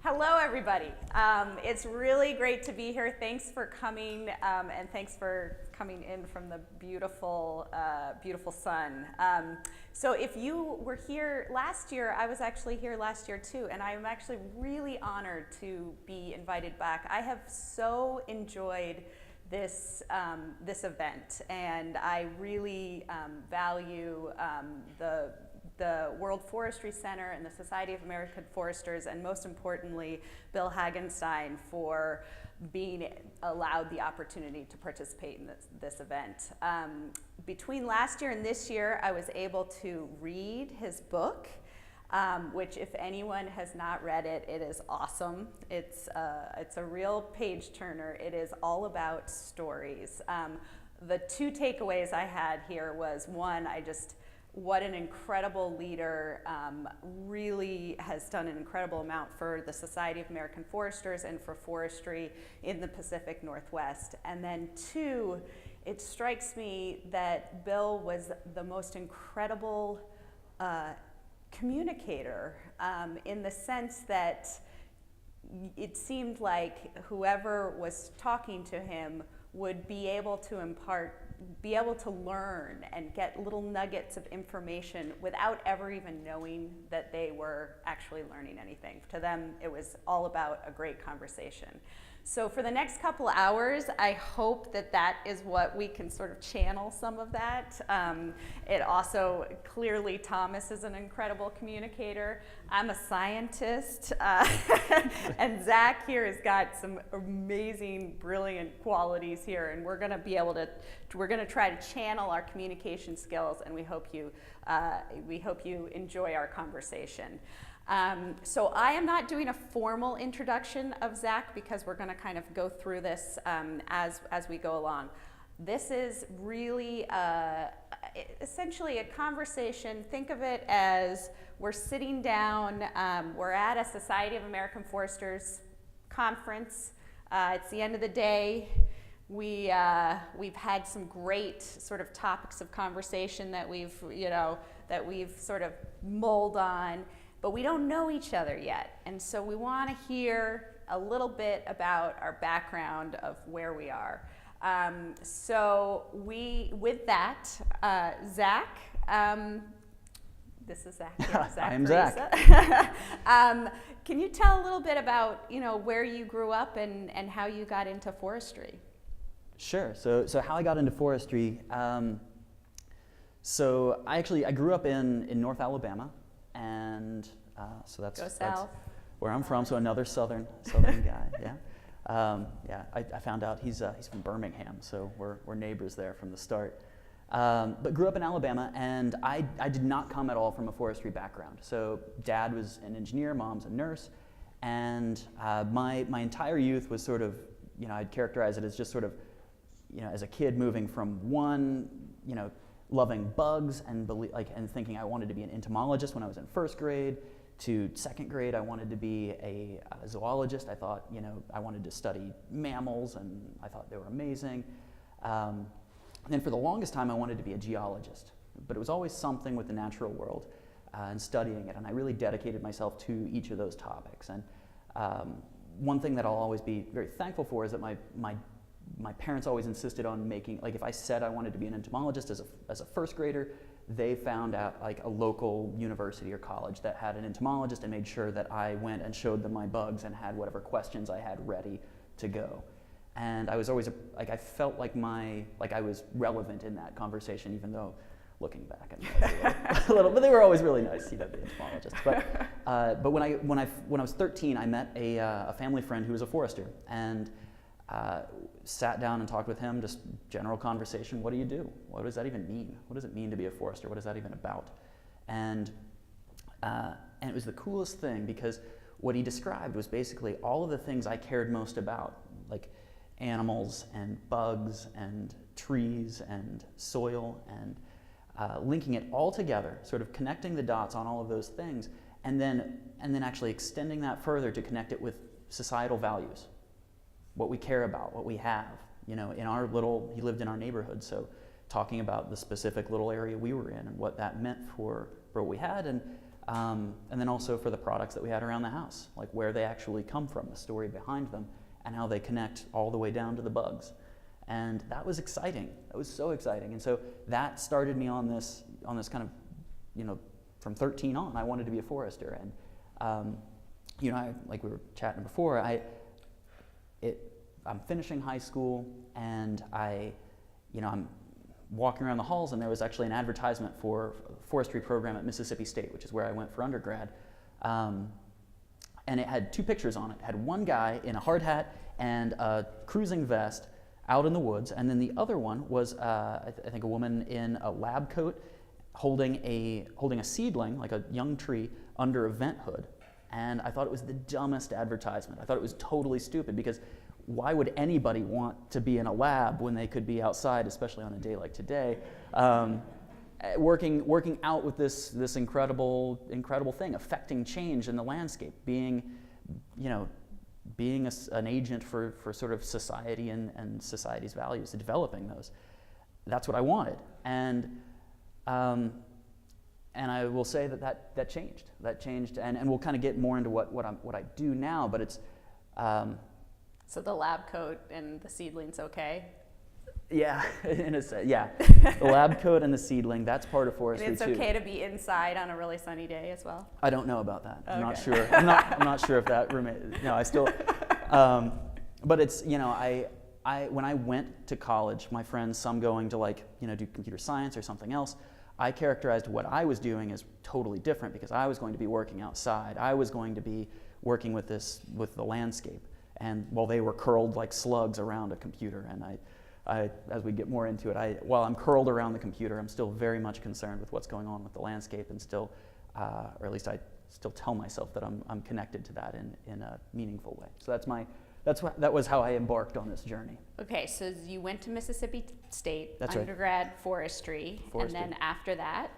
Hello, everybody. It's really great to be here. Thanks for coming, and thanks for coming in from the beautiful, beautiful sun. So if you were here last year, I was actually here last year too, and I'm actually really honored to be invited back. I have so enjoyed this event, and I really value the World Forestry Center and the Society of American Foresters, and most importantly, Bill Hagenstein for being allowed the opportunity to participate in this event. Between last year and this year, I was able to read his book, which if anyone has not read it, it is awesome. It's a real page turner. It is all about stories. The two takeaways I had here was, one, what an incredible leader, really has done an incredible amount for the Society of American Foresters and for forestry in the Pacific Northwest. And then two, it strikes me that Bill was the most incredible communicator, in the sense that it seemed like whoever was talking to him would be able to learn and get little nuggets of information without ever even knowing that they were actually learning anything. To them, it was all about a great conversation. So for the next couple hours, I hope that is what we can sort of channel some of that. It also, clearly, Thomas is an incredible communicator. I'm a scientist, and Zach here has got some amazing, brilliant qualities here, and we're going to try to channel our communication skills, and we hope you enjoy our conversation. So I am not doing a formal introduction of Zach because we're going to kind of go through this as we go along. This is really essentially a conversation. Think of it as we're sitting down, we're at a Society of American Foresters conference. It's the end of the day. We've had some great sort of topics of conversation that we've sort of mulled on. But we don't know each other yet, and so we want to hear a little bit about our background of where we are. With that, Zach, this is Zach. Yeah, Zach. I'm Zach. Can you tell a little bit about where you grew up and how you got into forestry? Sure. So how I got into forestry. So I grew up in North Alabama. And so that's where I'm from. So another southern guy. Yeah. I found out he's from Birmingham, so we're neighbors there from the start. But grew up in Alabama, and I did not come at all from a forestry background. So dad was an engineer, mom's a nurse, and my entire youth was sort of, I'd characterize it as just sort of, as a kid moving from one, loving bugs and thinking I wanted to be an entomologist when I was in first grade, to second grade I wanted to be a zoologist. I thought, I wanted to study mammals, and I thought they were amazing. And then for the longest time I wanted to be a geologist, but it was always something with the natural world and studying it, and I really dedicated myself to each of those topics. And one thing that I'll always be very thankful for is that my parents always insisted on making, if I said I wanted to be an entomologist as a first grader, they found out a local university or college that had an entomologist and made sure that I went and showed them my bugs and had whatever questions I had ready to go. And I was always I felt like I was relevant in that conversation, even though looking back a little, but they were always really nice, the entomologists. But when I was 13, I met a family friend who was a forester, and sat down and talked with him, just general conversation. What do you do? What does that even mean? What does it mean to be a forester? What is that even about? And it was the coolest thing, because what he described was basically all of the things I cared most about, like animals and bugs and trees and soil, and linking it all together, sort of connecting the dots on all of those things, and then actually extending that further to connect it with societal values. What we care about, what we have. He lived in our neighborhood, so talking about the specific little area we were in and what that meant for what we had, and and then also for the products that we had around the house, like where they actually come from, the story behind them, and how they connect all the way down to the bugs. And that was exciting. That was so exciting. And so that started me on this kind of, from 13 on, I wanted to be a forester. And, like we were chatting before, I'm finishing high school, and I'm walking around the halls, and there was actually an advertisement for a forestry program at Mississippi State, which is where I went for undergrad. And it had two pictures on it. It had one guy in a hard hat and a cruising vest out in the woods, and then the other one was, I think, a woman in a lab coat holding a seedling, like a young tree, under a vent hood. And I thought it was the dumbest advertisement. I thought it was totally stupid, because why would anybody want to be in a lab when they could be outside, especially on a day like today, working out with this incredible thing, affecting change in the landscape, being an agent for sort of society and society's values, developing those. That's what I wanted. And I will say that changed. That changed, and we'll kind of get more into what I do now. But it's so the lab coat and the seedling's okay. Yeah, yeah. The lab coat and the seedling, that's part of forestry too. And it's okay to be inside on a really sunny day as well. I don't know about that. I'm not Okay. sure. I'm not sure if that remains. No, I still. But it's I when I went to college, my friends, some going to do computer science or something else, I characterized what I was doing as totally different, because I was going to be working outside. I was going to be working with the landscape, and while they were curled like slugs around a computer, and I as we get more into it, while I'm curled around the computer, I'm still very much concerned with what's going on with the landscape, and still, or at least I still tell myself that I'm connected to that in a meaningful way. So that was how I embarked on this journey. Okay, so you went to Mississippi State, That's right. undergrad forestry, and then after that?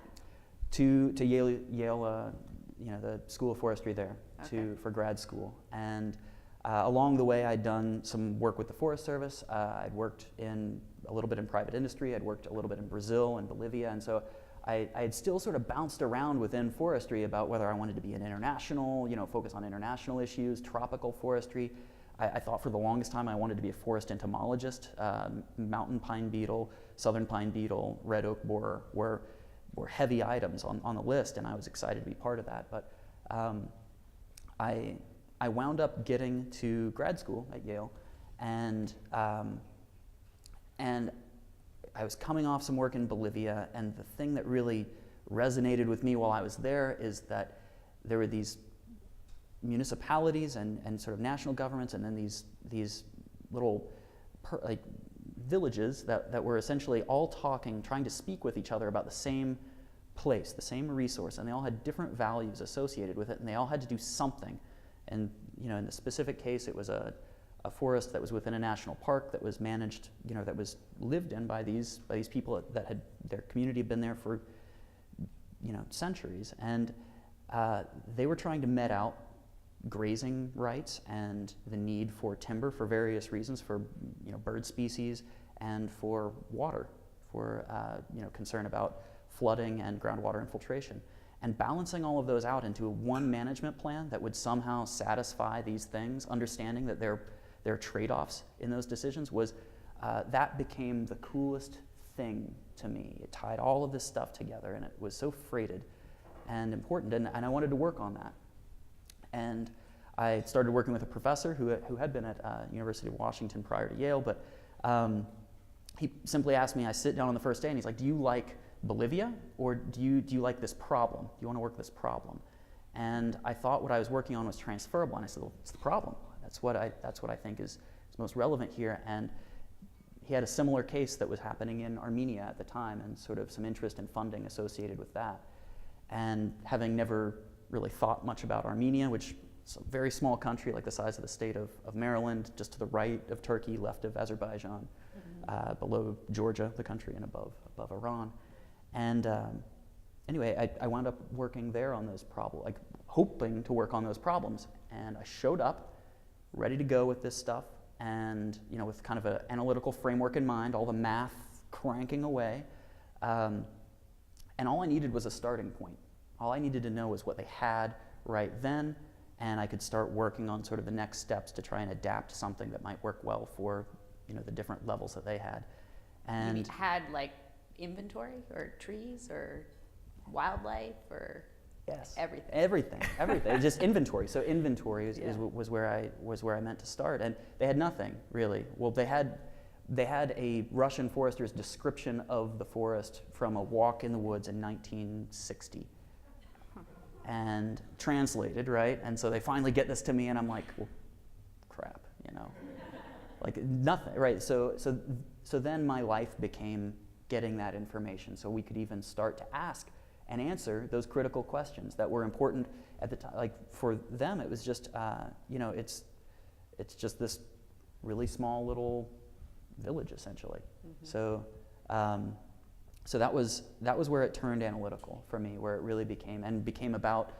To Yale, the School of Forestry there, Okay. for grad school. And along the way, I'd done some work with the Forest Service. I'd worked a little bit in private industry. I'd worked a little bit in Brazil and Bolivia, and so I had still sort of bounced around within forestry about whether I wanted to be an international, focus on international issues, tropical forestry. I thought for the longest time I wanted to be a forest entomologist. Mountain pine beetle, southern pine beetle, red oak borer were heavy items on the list, and I was excited to be part of that. But I wound up getting to grad school at Yale, and I was coming off some work in Bolivia, and the thing that really resonated with me while I was there is that there were these municipalities and sort of national governments, and then these little villages that were essentially all trying to speak with each other about the same place, the same resource, and they all had different values associated with it, and they all had to do something. And in the specific case, it was a forest that was within a national park that was managed, that was lived in by these people that had their community had been there for centuries, and they were trying to met out grazing rights and the need for timber for various reasons, for bird species and for water, for concern about flooding and groundwater infiltration. And balancing all of those out into one management plan that would somehow satisfy these things, understanding that there are trade-offs in those decisions, that became the coolest thing to me. It tied all of this stuff together, and it was so freighted and important, and I wanted to work on that. And I started working with a professor who had been at University of Washington prior to Yale, but he simply asked me, I sit down on the first day, and he's like, do you like Bolivia, or do you like this problem? Do you want to work this problem? And I thought what I was working on was transferable, and I said, well, it's the problem. That's what I think is most relevant here. And he had a similar case that was happening in Armenia at the time, and sort of some interest in funding associated with that. And having never really thought much about Armenia, which is a very small country, like the size of the state of Maryland, just to the right of Turkey, left of Azerbaijan, below Georgia, the country, and above Iran. And anyway, I wound up working there on those problems, hoping to work on those problems. And I showed up ready to go with this stuff, and with kind of an analytical framework in mind, all the math cranking away. And all I needed was a starting point. All I needed to know was what they had right then, and I could start working on sort of the next steps to try and adapt something that might work well for, the different levels that they had. And you had like inventory or trees or wildlife or yes, everything. Everything. Just inventory. So inventory was where I meant to start, and they had nothing really. Well, they had a Russian forester's description of the forest from a walk in the woods in 1960. And translated, right? And so they finally get this to me, and I'm like, well, crap, like nothing, right? So then my life became getting that information, so we could even start to ask and answer those critical questions that were important at the time. Like for them, it was just, it's just this really small little village essentially. Mm-hmm. So that was where it turned analytical for me, where it really became about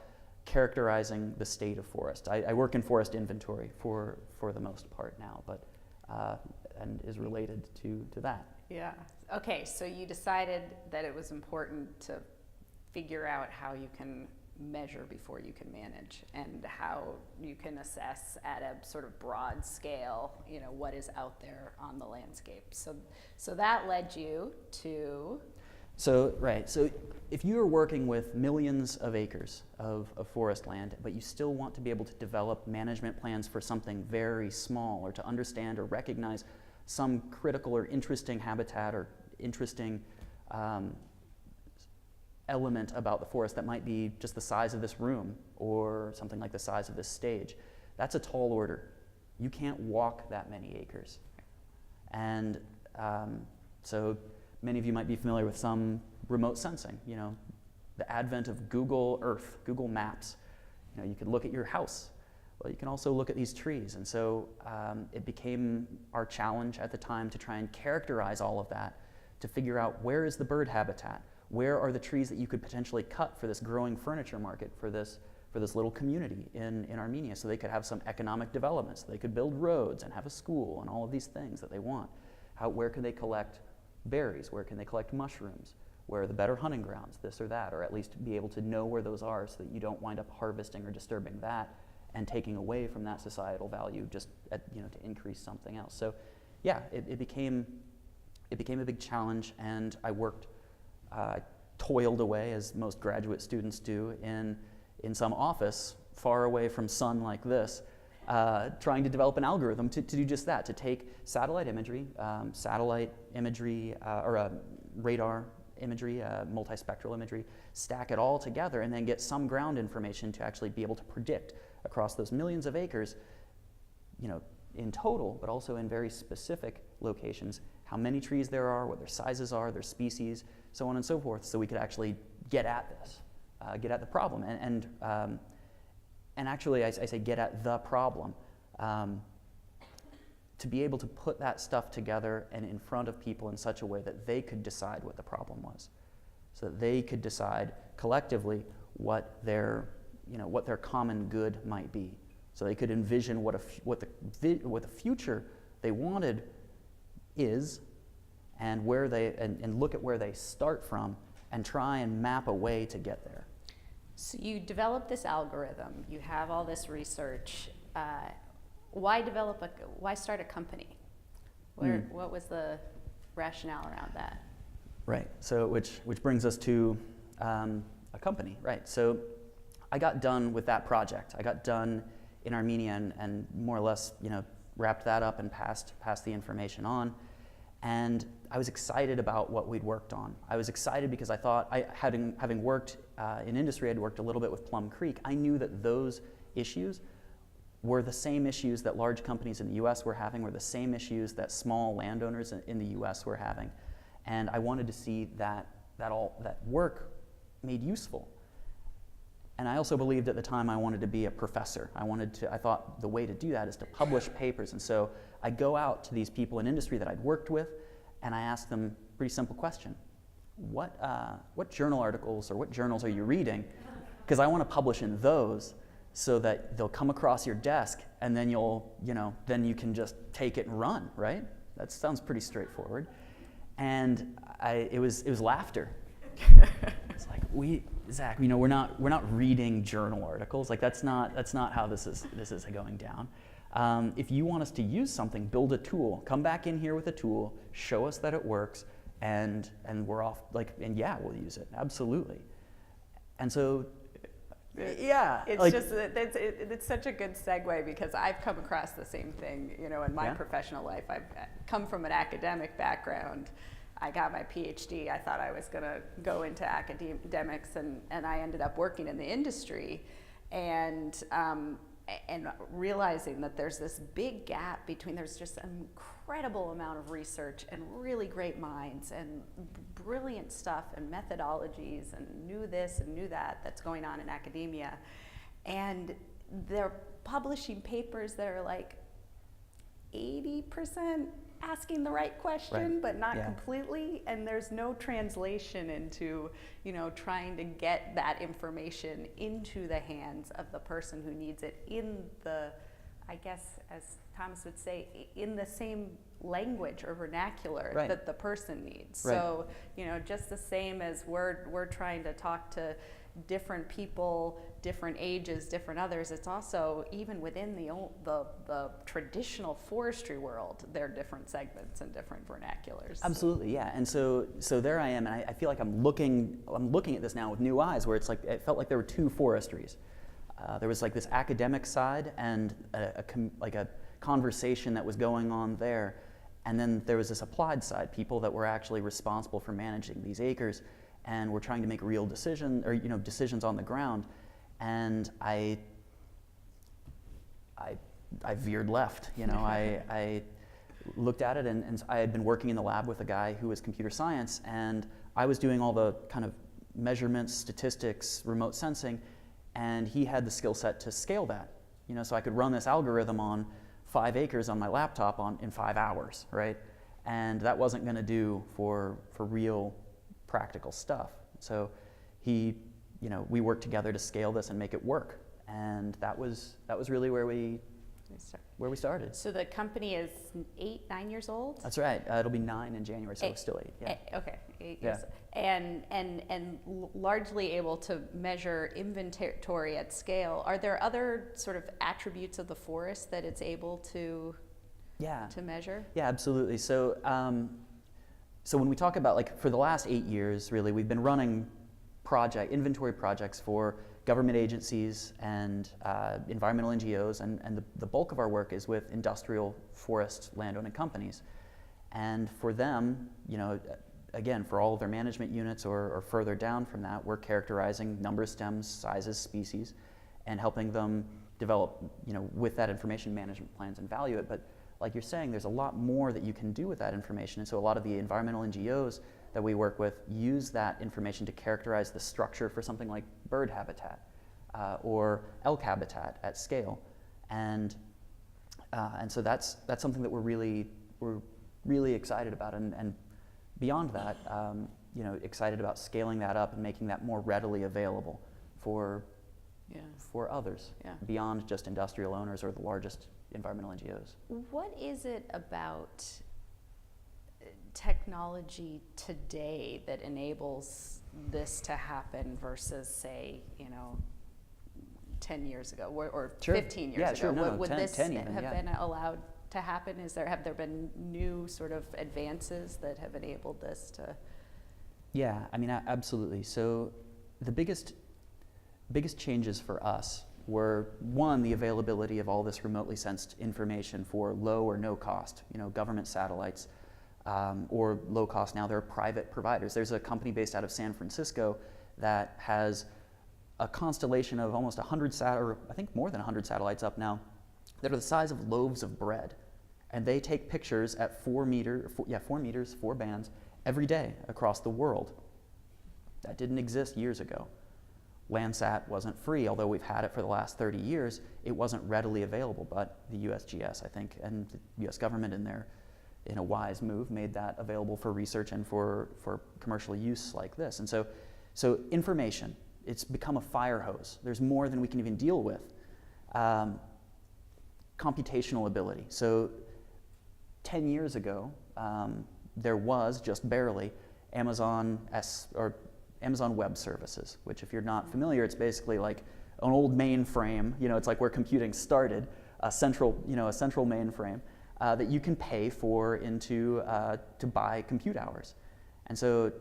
characterizing the state of forest. I work in forest inventory for the most part now, but and is related to that. Yeah. Okay. So you decided that it was important to figure out how you can measure before you can manage, and how you can assess at a sort of broad scale, what is out there on the landscape. So that led you to. So if you are working with millions of acres of forest land, but you still want to be able to develop management plans for something very small, or to understand or recognize some critical or interesting habitat or interesting element about the forest that might be just the size of this room or something like the size of this stage, that's a tall order. You can't walk that many acres. And so many of you might be familiar with some remote sensing, the advent of Google Earth, Google Maps. You could look at your house. Well, you can also look at these trees. And so it became our challenge at the time to try and characterize all of that, to figure out where is the bird habitat, where are the trees that you could potentially cut for this growing furniture market, for this little community in Armenia, so they could have some economic development, so they could build roads and have a school and all of these things that they want. Where can they collect berries? Where can they collect mushrooms? Where are the better hunting grounds, this or that, or at least be able to know where those are so that you don't wind up harvesting or disturbing that and taking away from that societal value just to increase something else. So yeah, it became a big challenge, and I worked, toiled away, as most graduate students do, in some office far away from sun like this, trying to develop an algorithm to do just that, to take satellite imagery, or radar imagery, multispectral imagery, stack it all together, and then get some ground information to actually be able to predict across those millions of acres, in total, but also in very specific locations, how many trees there are, what their sizes are, their species, so on and so forth, so we could actually get at this, get at the problem. And actually, I say get at the problem, to be able to put that stuff together and in front of people in such a way that they could decide what the problem was, so that they could decide collectively what their common good might be, so they could envision what the future they wanted is, and where and look at where they start from and try and map a way to get there. So you develop this algorithm, you have all this research. Why start a company? What was the rationale around that? Right. So which brings us to a company, right? So I got done with that project. I got done in Armenia and more or less, wrapped that up and passed the information on. And I was excited about what we'd worked on. I was excited because I thought, having worked in industry, I'd worked a little bit with Plum Creek. I knew that those issues were the same issues that large companies in the U.S. were having, were the same issues that small landowners in the U.S. were having. And I wanted to see that work made useful. And I also believed at the time I wanted to be a professor. I thought the way to do that is to publish papers. And so I go out to these people in industry that I'd worked with, and I ask them a pretty simple question. What journal articles or what journals are you reading? Because I want to publish in those so that they'll come across your desk, and then then you can just take it and run, right? That sounds pretty straightforward. And it was laughter. It's like, Zach, we're not reading journal articles. Like that's not how this is going down. If you want us to use something, build a tool. Come back in here with a tool. Show us that it works, and we're off. And yeah, we'll use it absolutely. And so, yeah, it's such a good segue because I've come across the same thing. In my professional life, I've come from an academic background. I got my PhD. I thought I was going to go into academics, and I ended up working in the industry, and realizing that there's this big gap between, there's just an incredible amount of research and really great minds and brilliant stuff and methodologies and knew this and knew that that's going on in academia, and they're publishing papers that are like 80% asking the right question, but not completely, and there's no translation into, trying to get that information into the hands of the person who needs it in the, I guess, as Thomas would say, in the same language or vernacular that the person needs. So, just the same as we're trying to talk to different people, different ages, different others, it's also, even within the traditional forestry world, there are different segments and different vernaculars. Absolutely, yeah. And so there I am, and I feel like I'm looking at this now with new eyes, where it's like, it felt like there were two forestries. There was like this academic side and a conversation that was going on there, and then there was this applied side, people that were actually responsible for managing these acres, and we're trying to make real decisions on the ground. And I veered left. I looked at it, and I had been working in the lab with a guy who was computer science, and I was doing all the kind of measurements, statistics, remote sensing, and he had the skill set to scale that. So I could run this algorithm on 5 acres on my laptop in 5 hours, right? And that wasn't going to do for real practical stuff. So we worked together to scale this and make it work, and that was really where we started. So the company is 9 years old? That's right. It'll be 9 in January, so it's still 8. Yeah. Okay, 8 years. And largely able to measure inventory at scale. Are there other sort of attributes of the forest that it's able to measure? Yeah, absolutely. So so when we talk about, for the last 8 years, really, we've been running inventory projects for government agencies and environmental NGOs, and the bulk of our work is with industrial forest landowning companies. And for them, again, for all of their management units or further down from that, we're characterizing number of stems, sizes, species, and helping them develop, with that information, management plans and value it. But like you're saying, there's a lot more that you can do with that information. And so a lot of the environmental NGOs that we work with use that information to characterize the structure for something like bird habitat or elk habitat at scale. And so that's something that we're really excited about. And beyond that, excited about scaling that up and making that more readily available for others beyond just industrial owners or the largest environmental NGOs. What is it about technology today that enables this to happen versus, say, 10 years ago or 15 years ago? No, would 10 this even, have been allowed to happen? Have there been new sort of advances that have enabled this to? Yeah, absolutely. So the biggest changes for us were, one, the availability of all this remotely sensed information for low or no cost, government satellites, or low cost. Now there are private providers. There's a company based out of San Francisco that has a constellation of almost 100 or I think more than 100 satellites up now that are the size of loaves of bread. And they take pictures at 4 meters, 4 bands, every day across the world. That didn't exist years ago. Landsat wasn't free, although we've had it for the last 30 years. It wasn't readily available, but the USGS, I think, and the US government in a wise move, made that available for research and for commercial use like this. And so information, it's become a fire hose. There's more than we can even deal with. Computational ability. So 10 years ago, there was just barely Amazon Amazon Web Services, which if you're not familiar, it's basically like an old mainframe. It's like where computing started, a central mainframe that you can pay for to buy compute hours. And so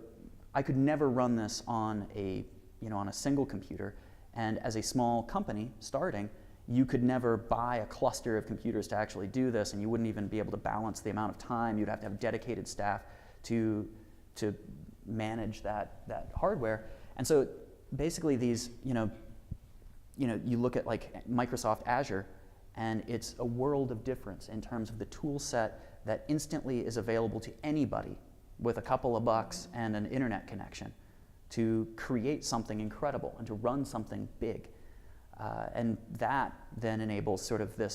I could never run this on a single computer. And as a small company starting, you could never buy a cluster of computers to actually do this, and you wouldn't even be able to balance the amount of time. You'd have to have dedicated staff to manage that hardware. And so basically these, you look at like Microsoft Azure, and it's a world of difference in terms of the tool set that instantly is available to anybody with a couple of bucks and an internet connection to create something incredible and to run something big. And that then enables sort of the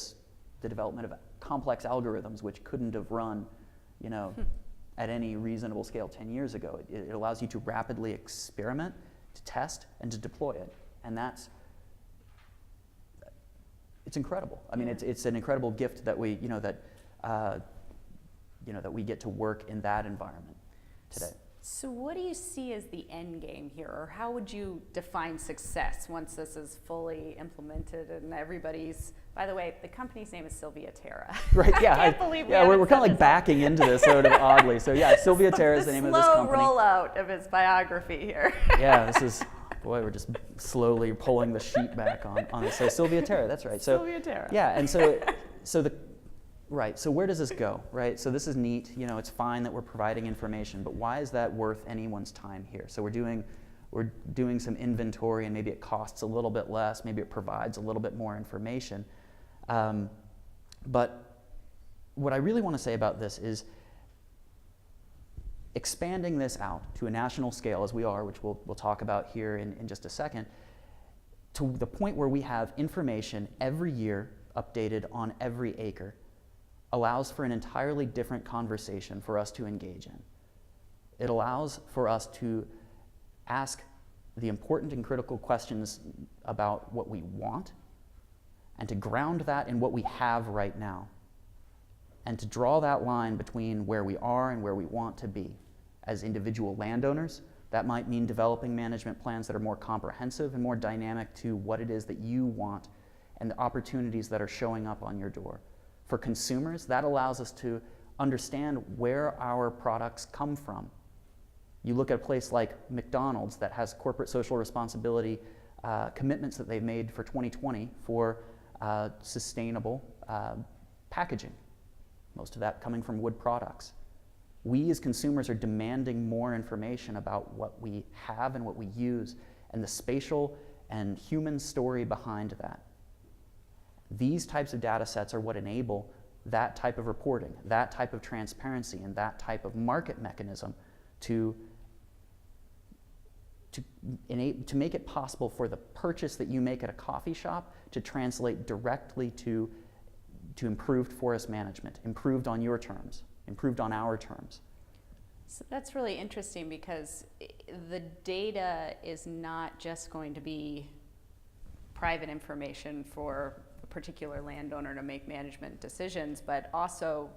development of complex algorithms which couldn't have run, at any reasonable scale 10 years ago. It allows you to rapidly experiment, to test, and to deploy it. And it's incredible. I mean, it's an incredible gift that we, that we get to work in that environment today. So what do you see as the end game here, or how would you define success once this is fully implemented and everybody's, by the way, the company's name is Sylvia Terra. Right, yeah. I can't believe we're kind of like backing into this sort of oddly. So yeah, Sylvia Terra is the name of this company. Slow rollout of his biography here. Yeah, we're just slowly pulling the sheet back on this. So Sylvia Terra, that's right. So, Sylvia Terra. Yeah, and so where does this go, right? So this is neat, it's fine that we're providing information, but why is that worth anyone's time here? So we're doing some inventory, and maybe it costs a little bit less, maybe it provides a little bit more information. But what I really want to say about this is expanding this out to a national scale, as we are, which we'll talk about here in just a second, to the point where we have information every year updated on every acre, allows for an entirely different conversation for us to engage in. It allows for us to ask the important and critical questions about what we want, and to ground that in what we have right now, and to draw that line between where we are and where we want to be. As individual landowners, that might mean developing management plans that are more comprehensive and more dynamic to what it is that you want and the opportunities that are showing up on your door. For consumers, that allows us to understand where our products come from. You look at a place like McDonald's that has corporate social responsibility commitments that they've made for 2020 for sustainable packaging, most of that coming from wood products. We as consumers are demanding more information about what we have and what we use, and the spatial and human story behind that. These types of data sets are what enable that type of reporting, that type of transparency, and that type of market mechanism to make it possible for the purchase that you make at a coffee shop to translate directly to improved forest management, improved on your terms, improved on our terms. So that's really interesting, because the data is not just going to be private information for a particular landowner to make management decisions, but also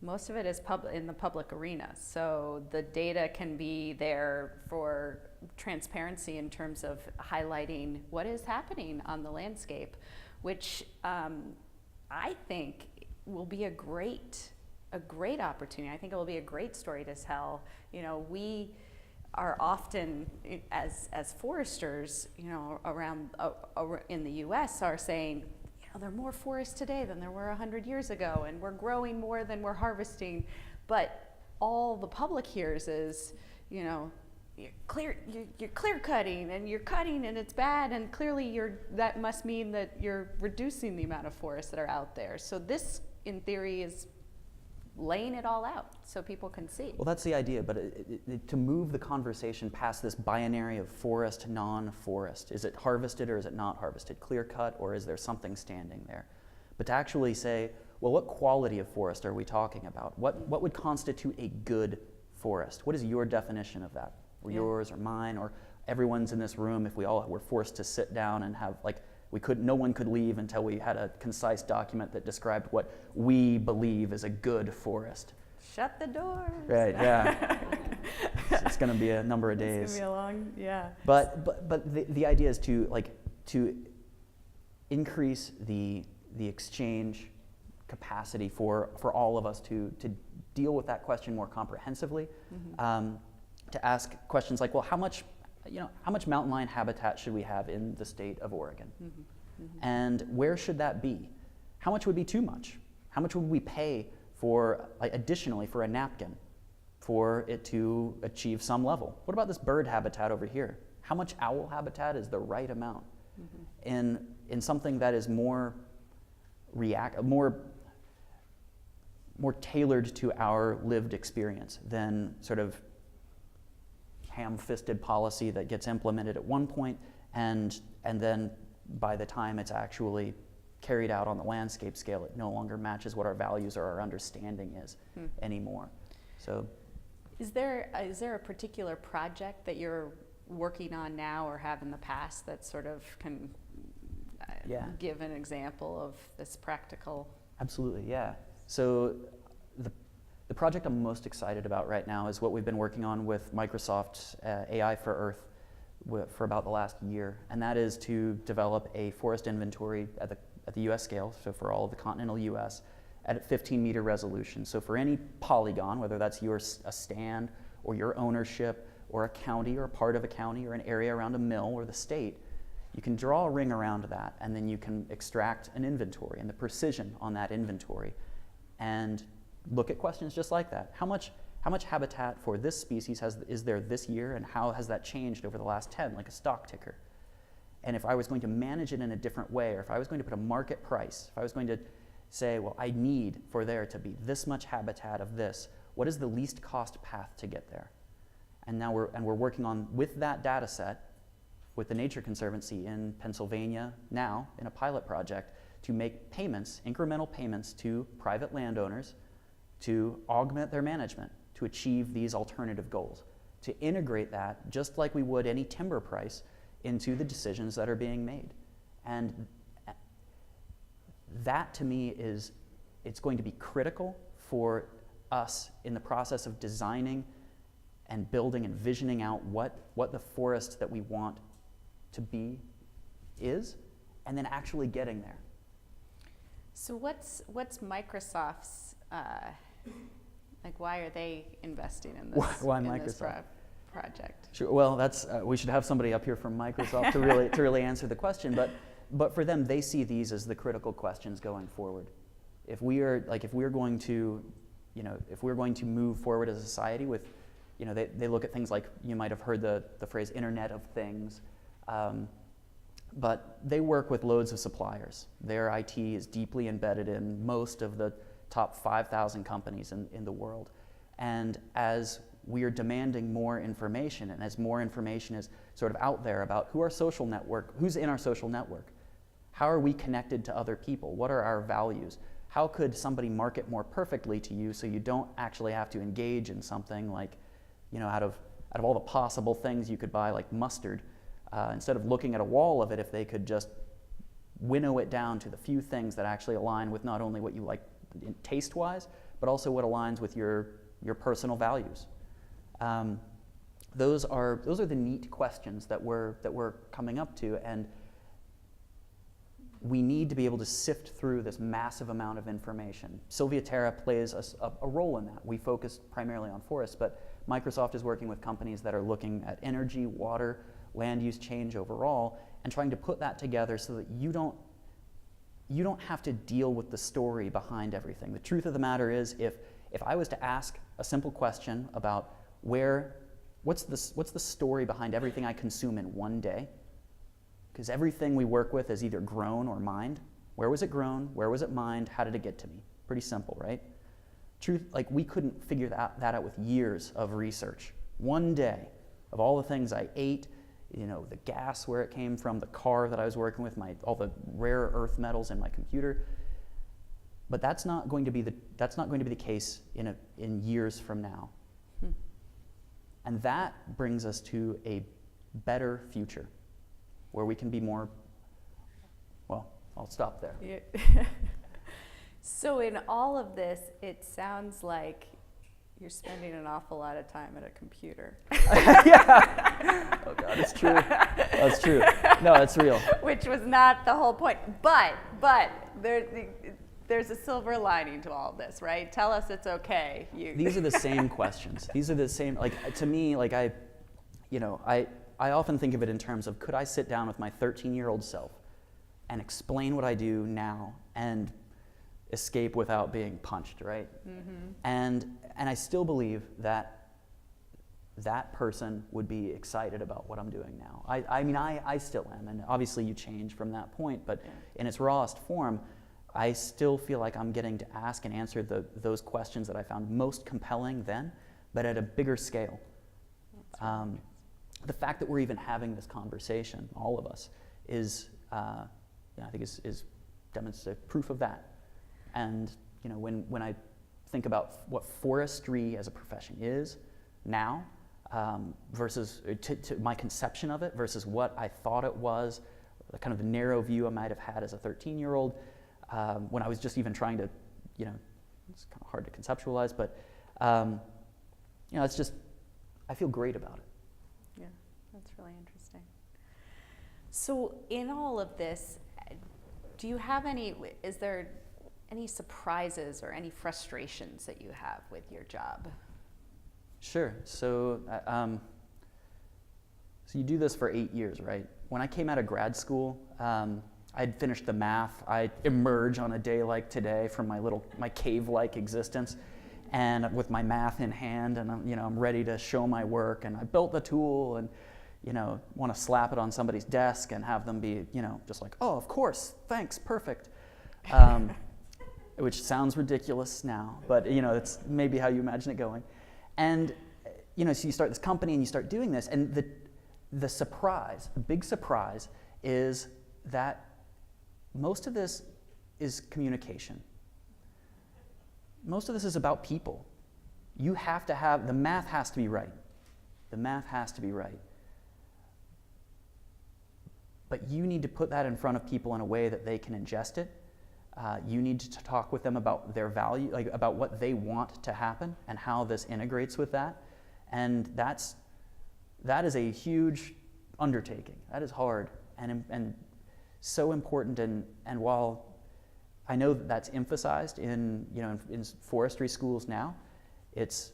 most of it is in the public arena. So the data can be there for transparency in terms of highlighting what is happening on the landscape, which I think will be a great opportunity. I think it will be a great story to tell. We are often, as foresters, around in the U.S. are saying, there are more forests today than there were 100 years ago, and we're growing more than we're harvesting. But all the public hears is, you're clear cutting, and you're cutting, and it's bad, and clearly that must mean that you're reducing the amount of forests that are out there. So this, in theory, is laying it all out so people can see. Well, that's the idea, but to move the conversation past this binary of forest, non-forest, is it harvested or is it not harvested, clear cut or is there something standing there? But to actually say, well, what quality of forest are we talking about? What would constitute a good forest? What is your definition of that? Or yours or mine or everyone's in this room, if we all were forced to sit down and have no one could leave until we had a concise document that described what we believe is a good forest. shut the doors. Right, yeah. It's going to be a number of days. It's going to be a long, yeah. But the idea is to increase the exchange capacity for all of us to deal with that question more comprehensively, to ask questions like, well, how much mountain lion habitat should we have in the state of Oregon? And where should that be? How much would be too much? How much would we pay for, additionally, for a napkin for it to achieve some level? What about this bird habitat over here? How much owl habitat is the right amount? In something that is more tailored to our lived experience than sort of ham-fisted policy that gets implemented at one point and then by the time it's actually carried out on the landscape scale, it no longer matches what our values or our understanding is anymore. So, is there a particular project that you're working on now or have in the past that sort of can give an example of this practical? Absolutely, yeah. So the project I'm most excited about right now is what we've been working on with Microsoft's AI for Earth for about the last year, and that is to develop a forest inventory at the U.S. scale, so for all of the continental U.S., at a 15-meter resolution. So for any polygon, whether that's a stand or your ownership or a county or a part of a county or an area around a mill or the state, you can draw a ring around that and then you can extract an inventory and the precision on that inventory and look at questions just like that. How much habitat for this species is there this year, and how has that changed over the last 10, like a stock ticker? And if I was going to manage it in a different way, or if I was going to put a market price, if I was going to say, well, I need for there to be this much habitat of this, what is the least cost path to get there? And now we're working on, with that data set, with the Nature Conservancy in Pennsylvania now, in a pilot project, to make payments, incremental payments to private landowners to augment their management, to achieve these alternative goals, to integrate that just like we would any timber price into the decisions that are being made. And that to me it's going to be critical for us in the process of designing and building and visioning out what the forest that we want to be is, and then actually getting there. So what's Microsoft's why are they investing in this? Why in Microsoft? This project? Sure. Well, that's we should have somebody up here from Microsoft to really answer the question. But for them, they see these as the critical questions going forward. If we're going to move forward as a society with, they look at things like, you might have heard the phrase Internet of Things, but they work with loads of suppliers. Their IT is deeply embedded in most of the top 5,000 companies in the world. And as we are demanding more information, and as more information is sort of out there about who's in our social network, how are we connected to other people, what are our values, how could somebody market more perfectly to you so you don't actually have to engage in something like, out of all the possible things you could buy, like mustard, instead of looking at a wall of it, if they could just winnow it down to the few things that actually align with not only what you like taste-wise, but also what aligns with your personal values. Those are the neat questions that we're coming up to, and we need to be able to sift through this massive amount of information. Sylvia Terra plays a role in that. We focus primarily on forests, but Microsoft is working with companies that are looking at energy, water, land use change overall, and trying to put that together so that you don't have to deal with the story behind everything. The truth of the matter is, if I was to ask a simple question about what's the story behind everything I consume in one day, because everything we work with is either grown or mined. Where was it grown? Where was it mined? How did it get to me? Pretty simple, right? We couldn't figure that out with years of research. One day of all the things I ate, the gas, where it came from, the car that I was working with, all the rare earth metals in my computer. But that's not going to be the case in years from now. And that brings us to a better future, where we can be more. Well, I'll stop there. So in all of this, it sounds like You're spending an awful lot of time at a computer. Yeah. Oh God, it's true. That's true. No, it's real. Which was not the whole point. But there's a silver lining to all this, right? Tell us it's okay. These are the same questions. These are the same, like, to me, like I often think of it in terms of, could I sit down with my 13-year-old self and explain what I do now and escape without being punched, right? Mm-hmm. And I still believe that that person would be excited about what I'm doing now. I mean, I still am, and obviously you change from that point, but in its rawest form, I still feel like I'm getting to ask and answer those questions that I found most compelling then, but at a bigger scale. The fact that we're even having this conversation, all of us, is, I think is demonstrative proof of that. And when I think about what forestry as a profession is now, versus to my conception of it versus what I thought it was, the kind of narrow view I might have had as a 13-year-old, when I was just even trying to, it's kind of hard to conceptualize, but it's just, I feel great about it. Yeah, that's really interesting. So in all of this, is there any surprises or any frustrations that you have with your job? Sure. So you do this for 8 years, right? When I came out of grad school, I'd finished the math. I emerge on a day like today from my cave-like existence, and with my math in hand, and I'm ready to show my work, and I built the tool, and want to slap it on somebody's desk and have them be just like, oh, of course, thanks, perfect. Which sounds ridiculous now, but it's maybe how you imagine it going. And so you start this company and you start doing this, and the big surprise is that most of this is communication. Most of this is about people. You have to have, the math has to be right. The math has to be right. But you need to put that in front of people in a way that they can ingest it. You need to talk with them about their value, like about what they want to happen and how this integrates with that. And that is a huge undertaking. That is hard and so important. And while I know that that's emphasized in forestry schools now, it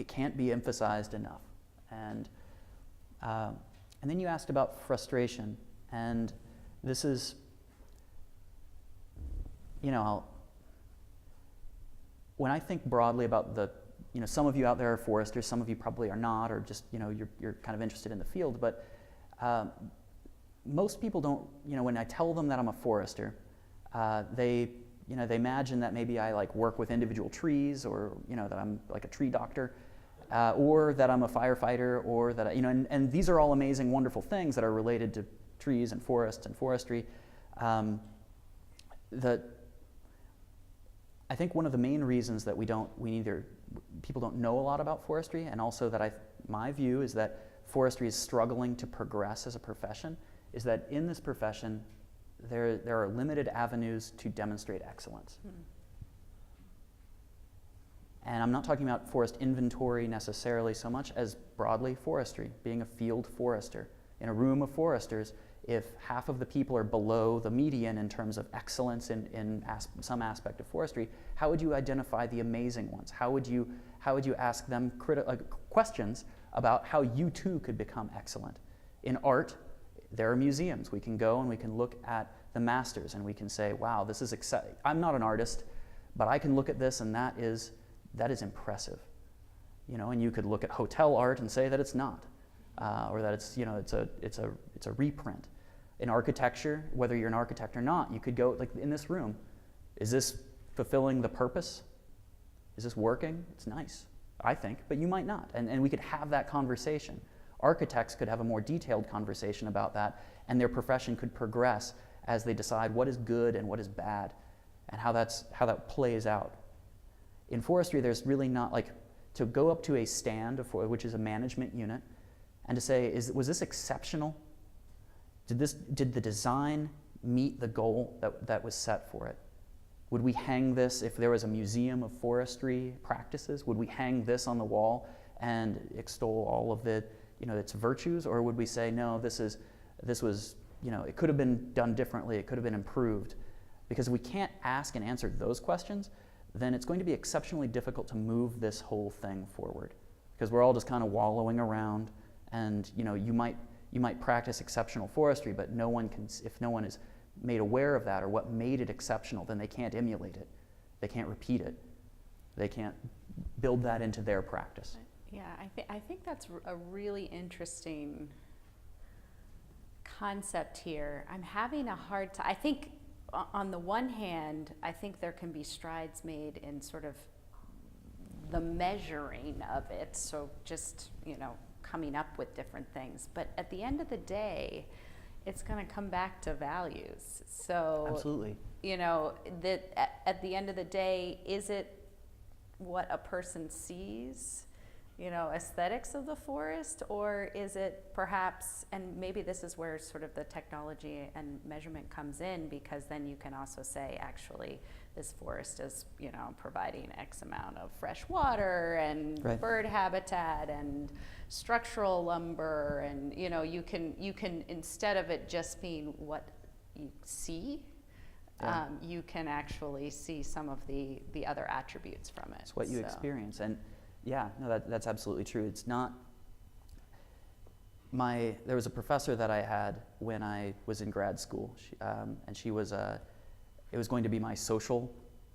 can't be emphasized enough. And then you asked about frustration, and this is, when I think broadly about some of you out there are foresters, some of you probably are not, or just, you're kind of interested in the field, but most people don't, when I tell them that I'm a forester, they imagine that maybe I work with individual trees, or, that I'm like a tree doctor, or that I'm a firefighter, or that, and these are all amazing, wonderful things that are related to trees and forests and forestry. I think one of the main reasons that people don't know a lot about forestry, and also that my view is that forestry is struggling to progress as a profession, is that in this profession, there are limited avenues to demonstrate excellence. Mm-hmm. And I'm not talking about forest inventory necessarily so much as broadly forestry, being a field forester. In a room of foresters, if half of the people are below the median in terms of excellence in some aspect of forestry, how would you identify the amazing ones? How would you ask them questions about how you too could become excellent? In art, there are museums. We can go and we can look at the masters and we can say, wow, this is exciting. I'm not an artist, but I can look at this and that is impressive. And you could look at hotel art and say that it's not. Or that it's a reprint. In architecture, whether you're an architect or not, you could go, like in this room, is this fulfilling the purpose? Is this working? It's nice, I think, but you might not. And we could have that conversation. Architects could have a more detailed conversation about that, and their profession could progress as they decide what is good and what is bad, and how that plays out. In forestry, there's really not, to go up to a stand, which is a management unit, and to say, was this exceptional? Did the design meet the goal that was set for it? Would we hang this, if there was a museum of forestry practices, would we hang this on the wall and extol all of the, its virtues? Or would we say, no, this was, it could have been done differently, it could have been improved? Because if we can't ask and answer those questions, then it's going to be exceptionally difficult to move this whole thing forward. Because we're all just kind of wallowing around, and you might practice exceptional forestry, but no one can, if no one is made aware of that or what made it exceptional, then they can't emulate it. They can't repeat it. They can't build that into their practice. Yeah, I think that's a really interesting concept here. I'm having a hard time. I think on the one hand, I think there can be strides made in sort of the measuring of it. So just, coming up with different things. But at the end of the day, it's going to come back to values. So, absolutely. That at the end of the day, is it what a person sees, aesthetics of the forest, or is it perhaps, and maybe this is where sort of the technology and measurement comes in, because then you can also say, actually, this forest is, providing X amount of fresh water and right. bird habitat and structural lumber, and you can instead of it just being what you see, yeah. You can actually see some of the other attributes from it. It's what you experience, and yeah, no, that's absolutely true. It's not. There was a professor that I had when I was in grad school, and she was it was going to be my social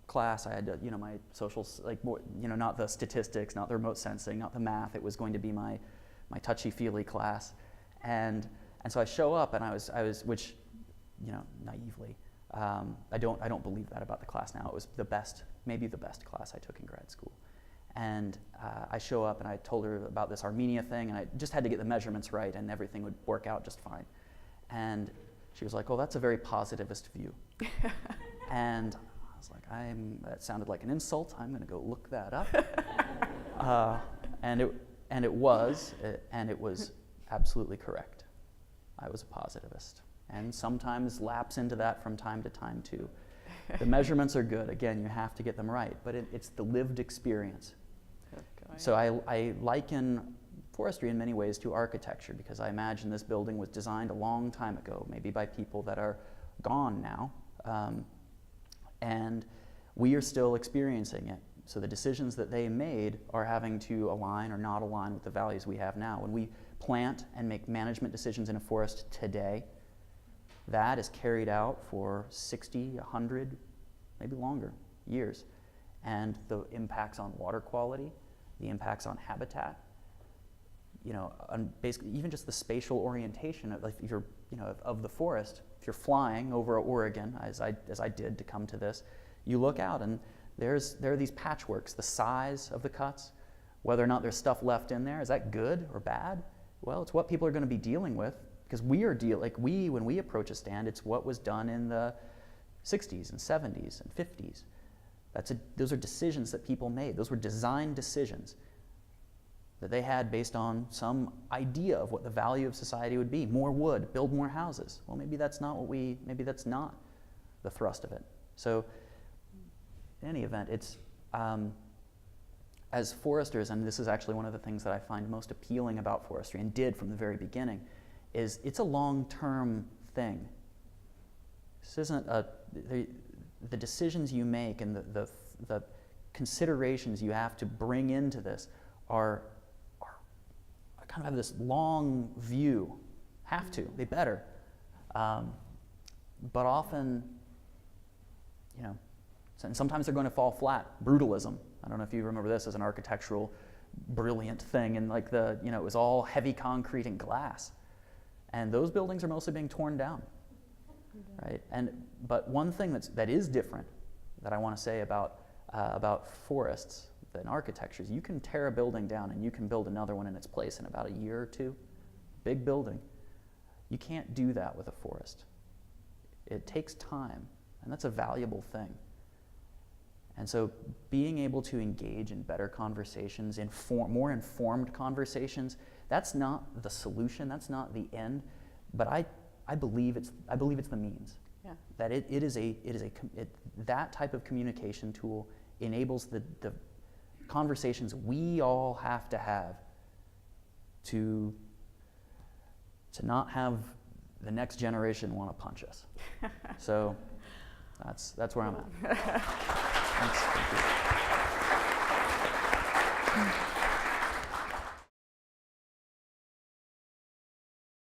class. I had to, my social, like more, not the statistics, not the remote sensing, not the math. It was going to be my touchy-feely class, and so I show up, and I was, which, naively, I don't believe that about the class now. It was maybe the best class I took in grad school, and I show up, and I told her about this Armenia thing, and I just had to get the measurements right, and everything would work out just fine, and she was like, "Oh, that's a very positivist view." And I was like, that sounded like an insult. I'm going to go look that up. And it was absolutely correct. I was a positivist, and sometimes lapse into that from time to time too. The measurements are good. Again, you have to get them right, but it's the lived experience. So I liken forestry in many ways to architecture, because I imagine this building was designed a long time ago, maybe by people that are gone now, and we are still experiencing it. So the decisions that they made are having to align or not align with the values we have now. When we plant and make management decisions in a forest today, that is carried out for 60, 100, maybe longer years. And the impacts on water quality, the impacts on habitat, on basically even just the spatial orientation of, if you're, of the forest. If you're flying over Oregon, as I did to come to this, you look out and there are these patchworks, the size of the cuts, whether or not there's stuff left in there. Is that good or bad? Well, it's what people are going to be dealing with, because when we approach a stand, it's what was done in the 60s and 70s and 50s. Those are decisions that people made. Those were design decisions that they had based on some idea of what the value of society would be. More wood, build more houses. Well, maybe that's not the thrust of it. So in any event, it's, as foresters, and this is actually one of the things that I find most appealing about forestry, and did from the very beginning, is it's a long-term thing. This isn't the decisions you make and the considerations you have to bring into this are kind of have this long view. Have to, they better. But often, and sometimes they're going to fall flat. Brutalism. I don't know if you remember this as an architectural brilliant thing, and it was all heavy concrete and glass. And those buildings are mostly being torn down. Right? But one thing that is different that I want to say about forests than architecture is you can tear a building down and you can build another one in its place in about a year or two. Big building. You can't do that with a forest. It takes time, and that's a valuable thing. And so being able to engage in better conversations, more informed conversations, that's not the solution, that's not the end, but I believe it's the means. Yeah. that that type of communication tool enables the conversations we all have to not have the next generation want to punch us. So that's where I'm at. Thanks. Thank you.